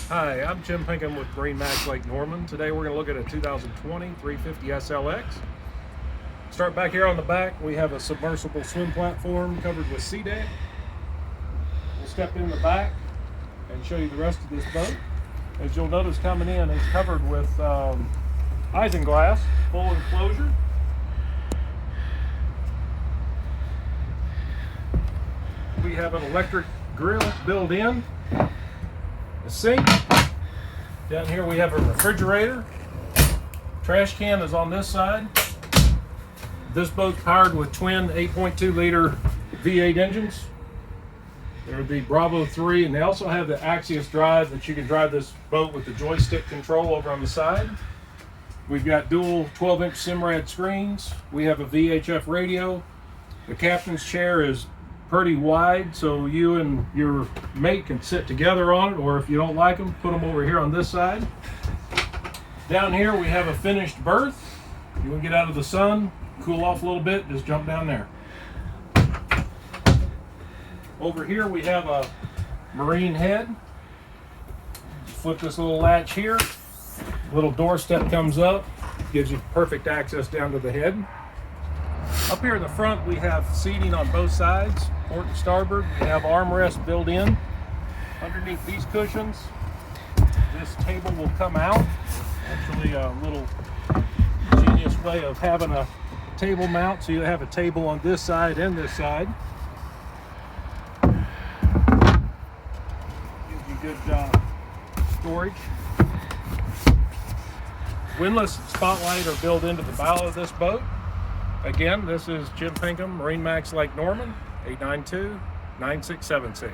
Hi, I'm Jim Pinkham with MarineMax Lake Norman. Today we're going to look at a 2020 350 SLX. Start back here on the back. We have a submersible swim platform covered with sea deck. We'll step in the back and show you the rest of this boat. As you'll notice coming in, it's covered with isinglass, full enclosure. We have an electric grill built in. A sink. Down here we have a refrigerator. Trash can is on this side. This boat's powered with twin 8.2 liter V8 engines. They're the Bravo 3, and they also have the Axius drive that you can drive this boat with the joystick control over on the side. We've got dual 12-inch Simrad screens. We have a VHF radio. The captain's chair is pretty wide, so you and your mate can sit together on it, or if you don't like them, put them over here on this side. Down here we have a finished berth. You want to get out of the sun, cool off a little bit, just jump down there. Over here we have a marine head. Flip this little latch here, little door step comes up, gives you perfect access down to the head. Up here in the front we have seating on both sides, port and starboard. We have armrests built in. Underneath these cushions, this table will come out. Actually a little genius way of having a table mount, so you have a table on this side and this side. Gives you good storage. Windlass and spotlight are built into the bow of this boat. Again, this is Jim Pinkham, MarineMax Lake Norman, 892-9676.